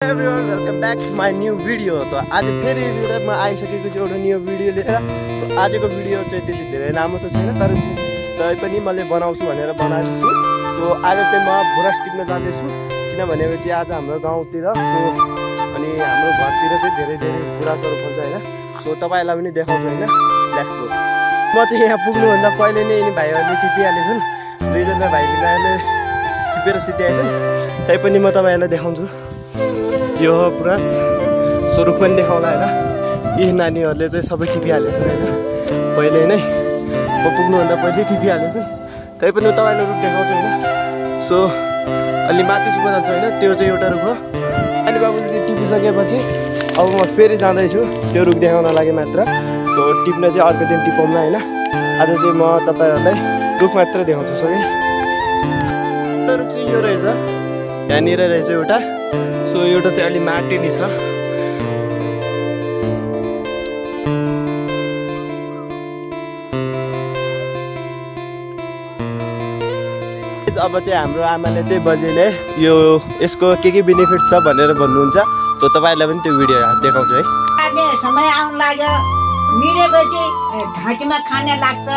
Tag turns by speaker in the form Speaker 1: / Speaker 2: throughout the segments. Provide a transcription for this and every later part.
Speaker 1: Everyone welcome back to my new video. त आज फेरि म आइसकेको छु एउटा न्यू भिडियो लिएर। आजको भिडियो चाहिँ त्यति धेरै लामो त छैन, तर पनि मैले बनाउँछु भनेर बनाएको छु। सो आज चाहिँ म भुरास टिप्न जाँदैछु, किनभनेपछि आज हाम्रो गाउँतिर अनि हाम्रो घरतिर चाहिँ धेरै भुरासहरू फल्छ होइन। सो तपाईँहरूलाई पनि देखाउँछु होइन। Let's go. म चाहिँ यहाँ पुग्नुभन्दा पहिले नै यिनी भाइहरूले टिपिहालेछन्, दुईजना भाइ बिनाले टिपेर सिद्ध्याएछन्। तैपनि म तपाईँहरूलाई देखाउँछु। यो हो भुरास, स्वरूप पनि देखाउँला होइन। यी नानीहरूले चाहिँ सबै टिपिहालेछन् होइन, पहिले नै म पुग्नुभन्दा पहिले टिपिहालेछन्। तैपनि म तपाईँलाई रुख देखाउँछु होइन। सो अलि माथि सुक्न जान्छ होइन, त्यो चाहिँ एउटा रुख हो। अनि बाबुले चाहिँ टिपिसकेपछि अब म फेरि जाँदैछु त्यो रुख देखाउन लागि मात्र। सो टिप्न चाहिँ अर्को दिन टिपाउँला होइन। आज चाहिँ म तपाईँहरूलाई रुख मात्र देखाउँछु। सो एउटा रुख चाहिँ यो रहेछ, यहाँनिर रहेछ एउटा। सो एउटा चाहिँ अलि माथि नै छ। अब चाहिँ हाम्रो आमाले चाहिँ बजेले यो यसको के बेनिफिट छ भनेर भन्नुहुन्छ। सो तपाईँहरूलाई पनि त्यो भिडियो देखाउँछु है।
Speaker 2: समय आउनु लाग्यो, मिलेपछि घाँटीमा खाने लाग्छ,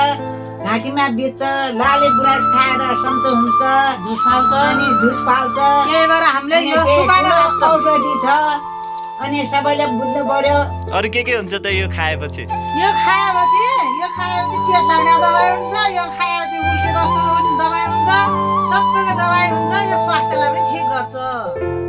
Speaker 2: घाँटीमा बित्छ, लाले गुराँस खाएर सन्चो हुन्छ, झुस फाल्छ अनि झुस फाल्छ।
Speaker 3: त्यही भएर हामीले यो सुकाएर राख्छौँ।
Speaker 2: औषधि छ अनि सबैले बुझ्नु पर्यो।
Speaker 1: अरू के हुन्छ त यो खाएपछि?
Speaker 3: यो खाएपछि पेट लाग्ने दबाई हुन्छ, यो खाएपछि उल्टी कस्तो पनि दबाई हुन्छ, सबैको दबाई हुन्छ। यो स्वास्थ्यलाई पनि ठिक गर्छ।